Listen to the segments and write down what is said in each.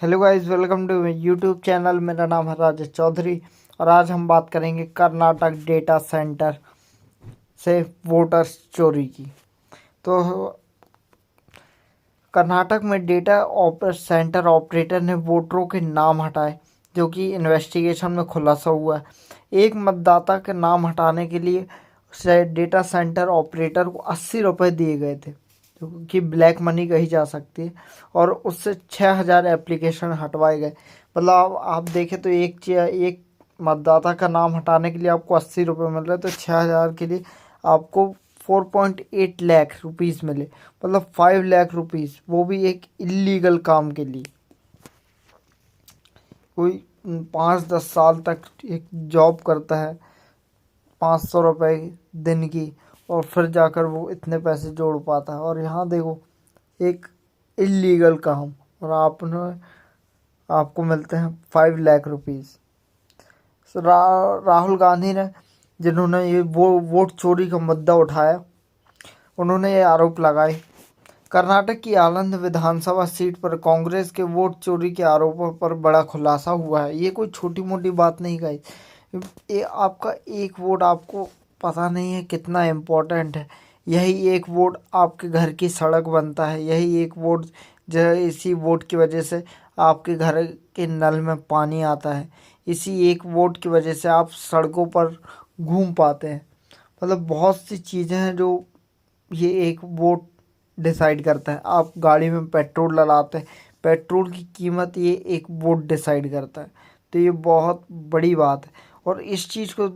Hello guys, welcome to YouTube channel. मेरा नाम है राजेश चौधरी और आज हम बात करेंगे कर्नाटक डेटा सेंटर से वोटर्स चोरी की। तो कर्नाटक में सेंटर ऑपरेटर ने वोटरों के नाम हटाए, जो कि इन्वेस्टिगेशन में खुलासा हुआ है। एक मतदाता के नाम हटाने के लिए डेटा सेंटर ऑपरेटर को 80 रुपये दिए गए थे, जो कि ब्लैक मनी कही जा सकती है, और उससे 6000 एप्लीकेशन हटवाए गए। मतलब आप देखें तो एक मतदाता का नाम हटाने के लिए आपको 80 रुपये मिल रहे हैं, तो 6000 के लिए आपको 4.8 लाख रुपीज़ मिले, मतलब 5 लाख रुपीज़, वो भी एक इलीगल काम के लिए। कोई 5-10 साल तक एक जॉब करता है 500 रुपये दिन की, और फिर जाकर वो इतने पैसे जोड़ पाता है। और यहाँ देखो, एक इलीगल काम, और आपको मिलते हैं 5 लाख रुपीज़। राहुल गांधी ने, जिन्होंने ये वोट चोरी का मुद्दा उठाया, उन्होंने ये आरोप लगाए। कर्नाटक की आनंद विधानसभा सीट पर कांग्रेस के वोट चोरी के आरोपों पर बड़ा खुलासा हुआ है। ये कोई छोटी मोटी बात नहीं गाइस। ये आपका एक वोट आपको पता नहीं है कितना इम्पोर्टेंट है। यही एक वोट आपके घर की सड़क बनता है। यही एक वोट जो इसी वोट की वजह से आपके घर के नल में पानी आता है। इसी एक वोट की वजह से आप सड़कों पर घूम पाते हैं। मतलब बहुत सी चीज़ें हैं जो ये एक वोट डिसाइड करता है। आप गाड़ी में पेट्रोल डलाते हैं, पेट्रोल की कीमत ये एक वोट डिसाइड करता है। तो ये बहुत बड़ी बात है। और इस चीज़ को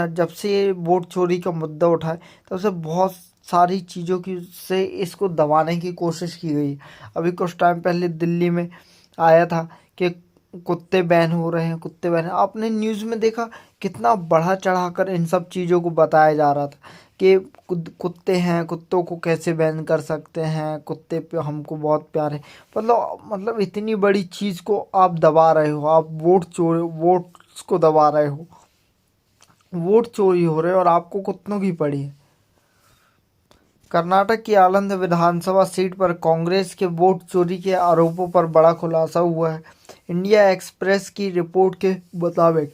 जब से ये वोट चोरी का मुद्दा उठा है, तब से बहुत सारी चीज़ों की से इसको दबाने की कोशिश की गई। अभी कुछ टाइम पहले दिल्ली में आया था कि कुत्ते बैन हो रहे हैं, कुत्ते बैन। आपने न्यूज़ में देखा कितना बढ़ा चढ़ाकर इन सब चीज़ों को बताया जा रहा था कि कुत्ते हैं, कुत्तों को कैसे बैन कर सकते हैं, कुत्ते पे हमको बहुत प्यार है। मतलब इतनी बड़ी चीज़ को आप दबा रहे हो। आप वोट्स को दबा रहे हो, वोट चोरी हो रहे हैं, और आपको कुत्तों की पड़ी है। कर्नाटक की आनंद विधानसभा सीट पर कांग्रेस के वोट चोरी के आरोपों पर बड़ा खुलासा हुआ है। इंडिया एक्सप्रेस की रिपोर्ट के मुताबिक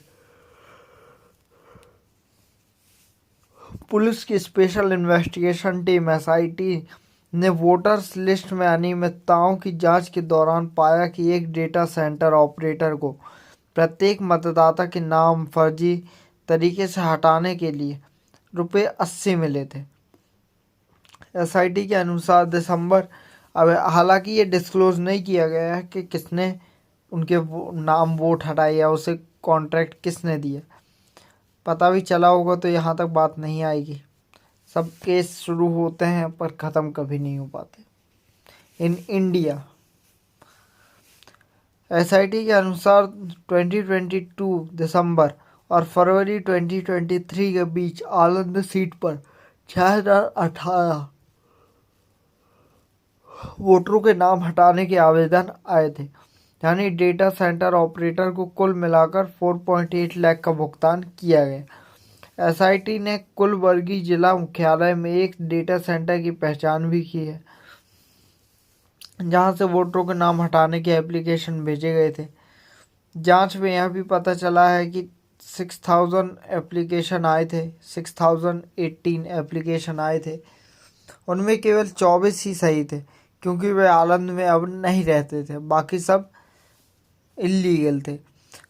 पुलिस की स्पेशल इन्वेस्टिगेशन टीम (एसआईटी) ने वोटर्स लिस्ट में अनियमितताओं की जांच के दौरान पाया कि एक डेटा सेंटर ऑपरेटर को प्रत्येक मतदाता के नाम फर्जी तरीके से हटाने के लिए ₹80 मिले थे। एसआईटी के अनुसार दिसंबर, अब हालांकि ये डिस्क्लोज नहीं किया गया है कि किसने उनके नाम वोट हटाए या उसे कॉन्ट्रैक्ट किसने दिया। पता भी चला होगा तो यहाँ तक बात नहीं आएगी। सब केस शुरू होते हैं पर ख़त्म कभी नहीं हो पाते। इन इंडिया, एसआईटी के अनुसार 2022 दिसंबर और फरवरी 2023 के बीच आनंद सीट पर 6018 वोटरों के नाम हटाने के आवेदन आए थे। यानी डेटा सेंटर ऑपरेटर को कुल मिलाकर 4.8 लाख का भुगतान किया गया। एसआईटी ने कुलबर्गी जिला मुख्यालय में एक डेटा सेंटर की पहचान भी की है, जहां से वोटरों के नाम हटाने के एप्लीकेशन भेजे गए थे। जांच में यह भी पता चला है कि 6018 एप्लीकेशन आए थे। उनमें केवल 24 ही सही थे, क्योंकि वे आनंद में अब नहीं रहते थे। बाकी सब इलीगल थे।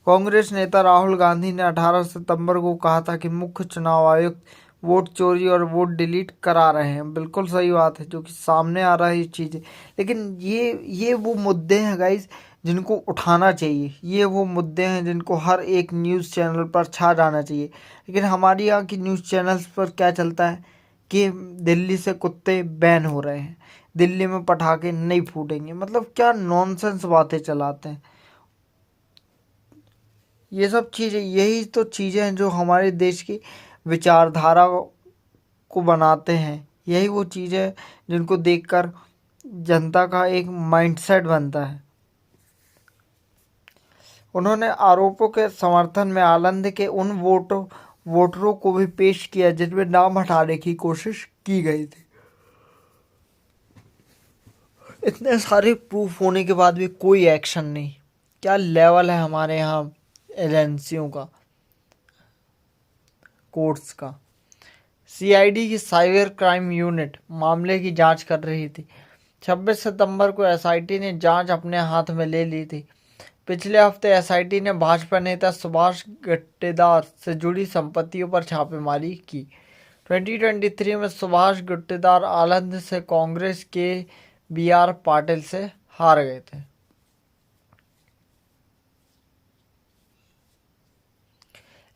कांग्रेस नेता राहुल गांधी ने 18 सितंबर को कहा था कि मुख्य चुनाव आयुक्त वोट चोरी और वोट डिलीट करा रहे हैं। बिल्कुल सही बात है, जो कि सामने आ रहा है ये चीज़ें। लेकिन ये वो मुद्दे हैं गाइस जिनको उठाना चाहिए। ये वो मुद्दे हैं जिनको हर एक न्यूज़ चैनल पर छा जाना चाहिए। लेकिन हमारे यहाँ की न्यूज़ चैनल्स पर क्या चलता है कि दिल्ली से कुत्ते बैन हो रहे हैं, दिल्ली में पटाखे नहीं फूटेंगे। मतलब क्या नॉनसेंस बातें चलाते हैं। ये सब चीज़ें, यही तो चीज़ें हैं जो हमारे देश की विचारधारा को बनाते हैं। यही वो चीज़ें हैं जिनको देखकर जनता का एक माइंडसेट बनता है। उन्होंने आरोपों के समर्थन में आनंद के उन वोटरों को भी पेश किया जिनमें नाम हटाने की कोशिश की गई थी। इतने सारे प्रूफ होने के बाद भी कोई एक्शन नहीं। क्या लेवल है हमारे यहाँ एजेंसियों का, कोर्ट्स का। सीआईडी की साइबर क्राइम यूनिट मामले की जांच कर रही थी। 26 सितंबर को एसआईटी ने जांच अपने हाथ में ले ली थी। पिछले हफ्ते एसआईटी ने भाजपा नेता सुभाष गुट्टेदार से जुड़ी संपत्तियों पर छापेमारी की। 2023 में सुभाष गुट्टेदार आलंद से कांग्रेस के बीआर पाटिल से हार गए थे।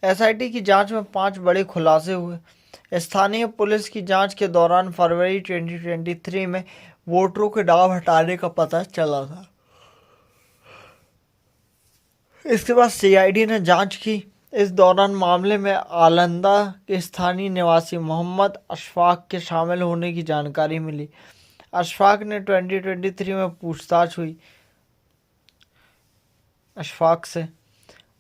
एसआईटी की जांच में 5 बड़े खुलासे हुए। स्थानीय पुलिस की जांच के दौरान फरवरी 2023 में वोटरों के नाम हटाने का पता चला था। इसके बाद सीआईडी ने जांच की। इस दौरान मामले में आलंदा के स्थानीय निवासी मोहम्मद अशफाक के शामिल होने की जानकारी मिली। अशफाक ने 2023 में पूछताछ हुई अशफाक से।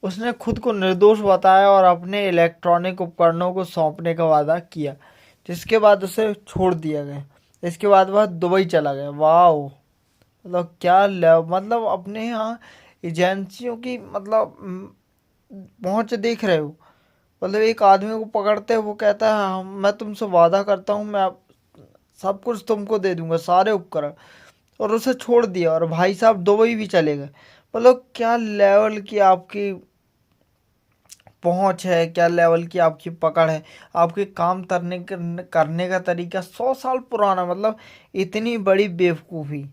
उसने खुद को निर्दोष बताया और अपने इलेक्ट्रॉनिक उपकरणों को सौंपने का वादा किया, जिसके बाद उसे छोड़ दिया गया। इसके बाद वह दुबई चला गया। वाह, मतलब क्या मतलब अपने यहाँ एजेंसियों की मतलब पहुँच देख रहे हो। मतलब एक आदमी को पकड़ते हैं, वो कहता है हाँ, मैं तुमसे वादा करता हूँ, मैं सब कुछ तुमको दे दूंगा, सारे उपकरण, और उसे छोड़ दिया और भाई साहब दुबई भी चले गए। मतलब क्या लेवल की आपकी पहुंच है, क्या लेवल की आपकी पकड़ है, आपके काम करने का तरीका 100 साल पुराना। मतलब इतनी बड़ी बेवकूफ़ी।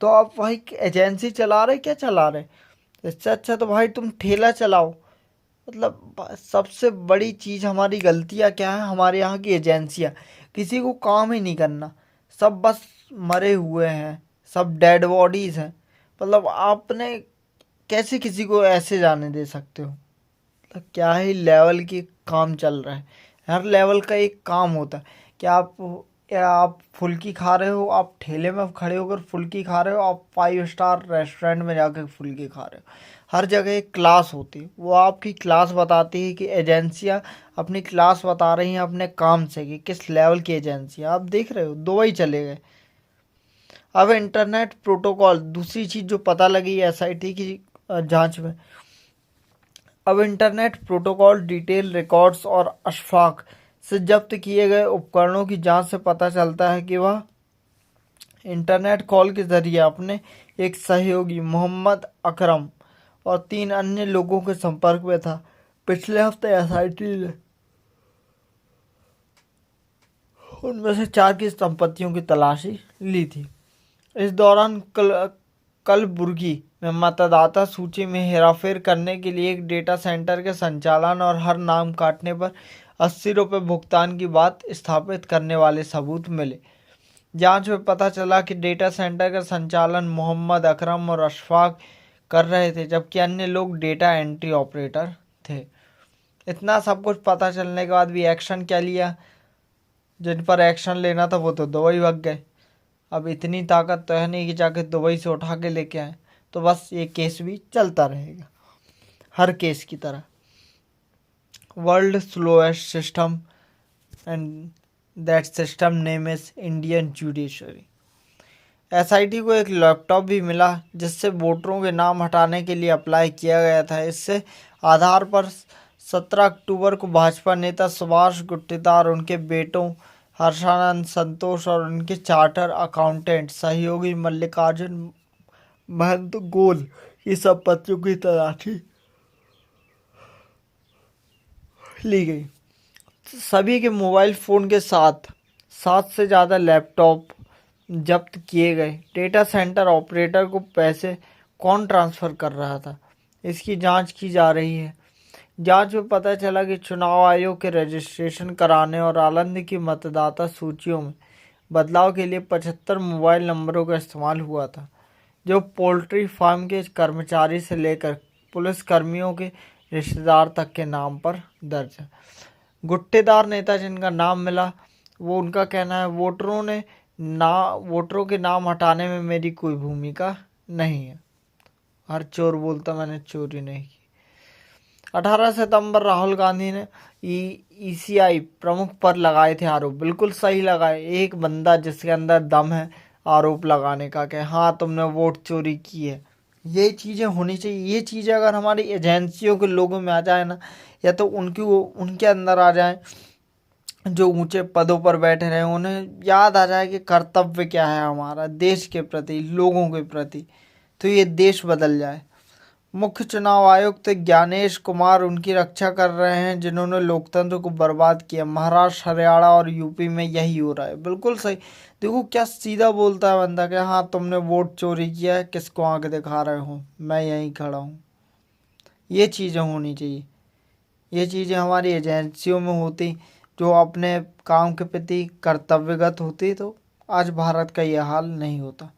तो आप भाई एजेंसी चला रहे, क्या चला रहे? इससे अच्छा तो भाई तुम ठेला चलाओ। मतलब सबसे बड़ी चीज़ हमारी गलतियाँ क्या है, हमारे यहाँ की एजेंसियाँ किसी को काम ही नहीं करना, सब बस मरे हुए हैं, सब डेड बॉडीज़ हैं। मतलब आपने कैसे किसी को ऐसे जाने दे सकते हो? तो क्या ही लेवल की काम चल रहा है। हर लेवल का एक काम होता है कि आप फुल्की खा रहे हो, आप ठेले में खड़े होकर फुल्की खा रहे हो, आप 5 स्टार रेस्टोरेंट में जाकर फुल्की खा रहे हो। हर जगह एक क्लास होती है, वो आपकी क्लास बताती है कि एजेंसियां अपनी क्लास बता रही हैं अपने काम से कि किस लेवल की एजेंसियां। आप देख रहे हो दुबई चले गए। अब इंटरनेट प्रोटोकॉल, दूसरी चीज़ जो पता लगी एसआईटी की जांच में। अब इंटरनेट प्रोटोकॉल डिटेल रिकॉर्ड्स और अशफाक से जब्त किए गए उपकरणों की जांच से पता चलता है कि वह इंटरनेट कॉल के जरिए अपने एक सहयोगी मोहम्मद अकरम और 3 अन्य लोगों के संपर्क में था। पिछले हफ्ते एसआईटी ने उनमें से 4 की संपत्तियों की तलाशी ली थी। इस दौरान कलबुर्गी में मतदाता सूची में हेराफेर करने के लिए एक डेटा सेंटर के संचालन और हर नाम काटने पर 80 रुपये भुगतान की बात स्थापित करने वाले सबूत मिले। जांच में पता चला कि डेटा सेंटर का संचालन मोहम्मद अकरम और अशफाक कर रहे थे, जबकि अन्य लोग डेटा एंट्री ऑपरेटर थे। इतना सब कुछ पता चलने के बाद भी एक्शन क्या लिया? जिन पर एक्शन लेना था वो तो दुबई भाग गए। अब इतनी ताकत तो है नहीं कि जाके दुबई से उठा के लेके आए। तो बस ये केस भी चलता रहेगा हर केस की तरह। World slowest system and that system name is Indian judiciary. SIT को एक लैपटॉप भी मिला जिससे वोटरों के नाम हटाने के लिए अप्लाई किया गया था। इससे आधार पर 17 अक्टूबर को भाजपा नेता सुभाष गुट्टेदार, उनके बेटों हर्षानंद, संतोष और उनके चार्टर अकाउंटेंट सहयोगी मल्लिकार्जुन महंत गोल की संपत्तियों की तलाशी ली गई। सभी के मोबाइल फ़ोन के साथ 7 से ज़्यादा लैपटॉप जब्त किए गए। डेटा सेंटर ऑपरेटर को पैसे कौन ट्रांसफ़र कर रहा था, इसकी जांच की जा रही है। जांच में पता चला कि चुनाव आयोग के रजिस्ट्रेशन कराने और आलंद की मतदाता सूचियों में बदलाव के लिए 75 मोबाइल नंबरों का इस्तेमाल हुआ था, जो पोल्ट्री फार्म के कर्मचारी से लेकर पुलिस कर्मियों के रिश्तेदार तक के नाम पर दर्ज है। गुट्टेदार नेता जिनका नाम मिला, वो उनका कहना है वोटरों के नाम हटाने में मेरी कोई भूमिका नहीं है। हर चोर बोलता मैंने चोरी नहीं की। 18 सितंबर राहुल गांधी ने ईसीआई प्रमुख पर लगाए थे आरोप। बिल्कुल सही लगाए। एक बंदा जिसके अंदर दम है आरोप लगाने का कि हाँ तुमने वोट चोरी की है, ये चीज़ें होनी चाहिए। ये चीज़ें अगर हमारी एजेंसियों के लोगों में आ जाए ना, या तो उनके अंदर आ जाए, जो ऊंचे पदों पर बैठे रहे, उन्हें याद आ जाए कि कर्तव्य क्या है हमारा देश के प्रति, लोगों के प्रति, तो ये देश बदल जाए। मुख्य चुनाव आयुक्त ज्ञानेश कुमार उनकी रक्षा कर रहे हैं, जिन्होंने लोकतंत्र को बर्बाद किया। महाराष्ट्र, हरियाणा और यूपी में यही हो रहा है। बिल्कुल सही। देखो क्या सीधा बोलता है बंदा कि हाँ तुमने वोट चोरी किया है, किसको आंख दिखा रहे हो, मैं यहीं खड़ा हूँ। ये चीज़ें होनी चाहिए। ये चीज़ें हमारी एजेंसियों में होती, जो अपने काम के प्रति कर्तव्यगत होती, तो आज भारत का ये हाल नहीं होता।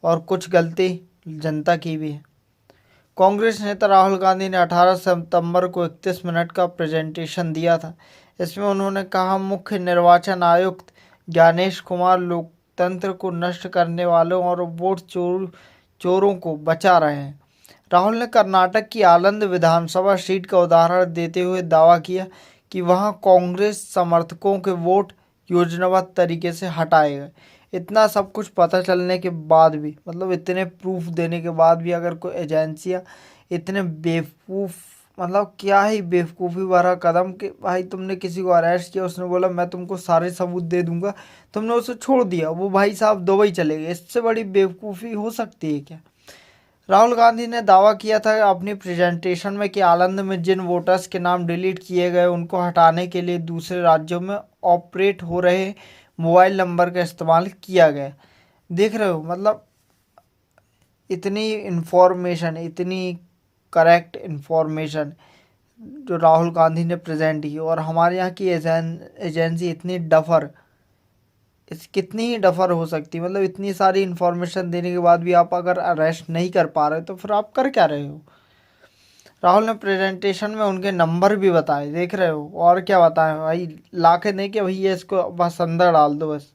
और कुछ गलती जनता की भी है। कांग्रेस नेता राहुल गांधी ने 18 सितंबर को 31 मिनट का प्रेजेंटेशन दिया था। इसमें उन्होंने कहा, मुख्य निर्वाचन आयुक्त ज्ञानेश कुमार लोकतंत्र को नष्ट करने वालों और वोट चोरों को बचा रहे हैं। राहुल ने कर्नाटक की आनंद विधानसभा सीट का उदाहरण देते हुए दावा किया कि वहां कांग्रेस समर्थकों के वोट योजनाबद्ध तरीके से हटाए गए। इतना सब कुछ पता चलने के बाद भी, मतलब इतने प्रूफ देने के बाद भी, अगर कोई एजेंसियां इतने बेवकूफ़, मतलब क्या ही बेवकूफ़ी भरा कदम कि भाई तुमने किसी को अरेस्ट किया, उसने बोला मैं तुमको सारे सबूत दे दूंगा, तुमने उसे छोड़ दिया, वो भाई साहब दुबई चले गए। इससे बड़ी बेवकूफ़ी हो सकती है क्या? राहुल गांधी ने दावा किया था अपनी प्रेजेंटेशन में कि आनंद में जिन वोटर्स के नाम डिलीट किए गए, उनको हटाने के लिए दूसरे राज्यों में ऑपरेट हो रहे मोबाइल नंबर का इस्तेमाल किया गया। देख रहे हो, मतलब इतनी इन्फॉर्मेशन, इतनी करेक्ट इन्फॉर्मेशन जो राहुल गांधी ने प्रेजेंट की, और हमारे यहाँ की एजेंसी इतनी डफर, कितनी ही डफर हो सकती है। मतलब इतनी सारी इन्फॉर्मेशन देने के बाद भी आप अगर अरेस्ट नहीं कर पा रहे, तो फिर आप कर क्या रहे हो? राहुल ने प्रेजेंटेशन में उनके नंबर भी बताए, देख रहे हो, और क्या बताएं भाई, लाके नहीं कि भैया इसको बस अंदर डाल दो बस।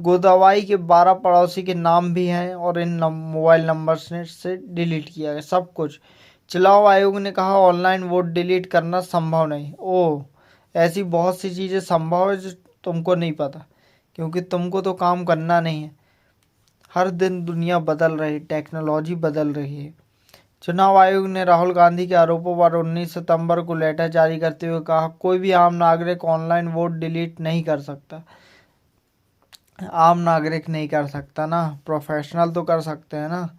गोदावरी के 12 पड़ोसी के नाम भी हैं और इन मोबाइल नंबर से डिलीट किया गया सब कुछ। चुनाव आयोग ने कहा ऑनलाइन वोट डिलीट करना संभव नहीं। ओह, ऐसी बहुत सी चीज़ें संभव है जो तुमको नहीं पता, क्योंकि तुमको तो काम करना नहीं है। हर दिन दुनिया बदल रही, टेक्नोलॉजी बदल रही है। चुनाव आयोग ने राहुल गांधी के आरोपों पर 19 सितंबर को लेटर जारी करते हुए कहा, कोई भी आम नागरिक ऑनलाइन वोट डिलीट नहीं कर सकता। आम नागरिक नहीं कर सकता ना, प्रोफेशनल तो कर सकते हैं ना।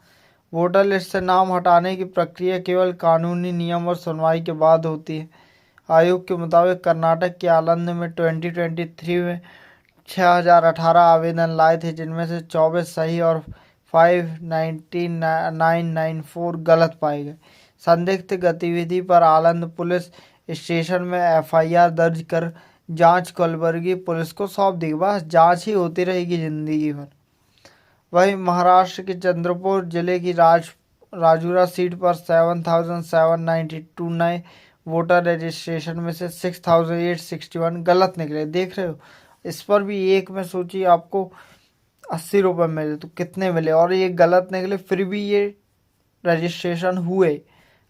वोटर लिस्ट से नाम हटाने की प्रक्रिया केवल कानूनी नियम और सुनवाई के बाद होती है। आयोग के मुताबिक कर्नाटक के आनंद में 2023 में 6018 आवेदन लाए थे, जिनमें से 24 सही और 59994 गलत पाए गए। संदिग्ध गतिविधि पर आनंद पुलिस स्टेशन में एफआईआर दर्ज कर जांच कलबुर्गी पुलिस को सौंप दी। बस जांच ही होती रहेगी जिंदगी भर। वहीं महाराष्ट्र के चंद्रपुर जिले की राजूरा सीट पर 7792 नए वोटर रजिस्ट्रेशन में से 6861 गलत निकले। देख रहे हो, इस पर भी एक में सोचिए आपको 80 रुपये मिले तो कितने मिले, और ये गलत निकले, फिर भी ये रजिस्ट्रेशन हुए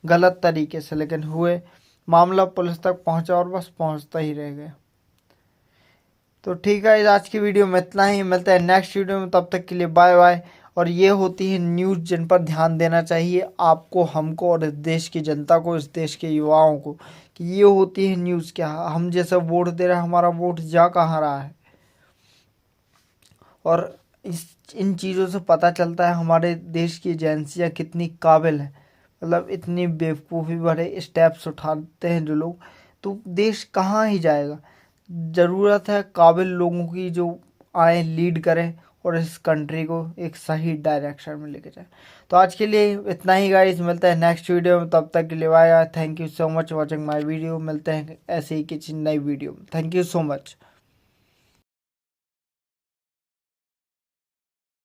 गलत तरीके से, लेकिन हुए। मामला पुलिस तक पहुंचा और बस पहुंचता ही रह गया। तो ठीक है, आज की वीडियो में इतना ही। मिलते हैं नेक्स्ट वीडियो में, तब तक के लिए बाय बाय। और ये होती है न्यूज़ जिन पर ध्यान देना चाहिए आपको, हमको, और इस देश की जनता को, इस देश के युवाओं को, कि ये होती है न्यूज़। क्या हम जैसे वोट दे रहे हैं, हमारा वोट जा कहाँ रहा है, और इन चीज़ों से पता चलता है हमारे देश की एजेंसियाँ कितनी काबिल हैं। मतलब इतनी बेवकूफ़ी भरे स्टेप्स उठाते हैं जो लोग, तो देश कहाँ ही जाएगा। ज़रूरत है काबिल लोगों की, जो आए, लीड करें और इस कंट्री को एक सही डायरेक्शन में लेके जाए। तो आज के लिए इतना ही गाइस, मिलते हैं नेक्स्ट वीडियो में, तब तक के लिए bye. Thank you so much watching my video. मिलते हैं ऐसे ही किसी नई वीडियो में। Thank you so much.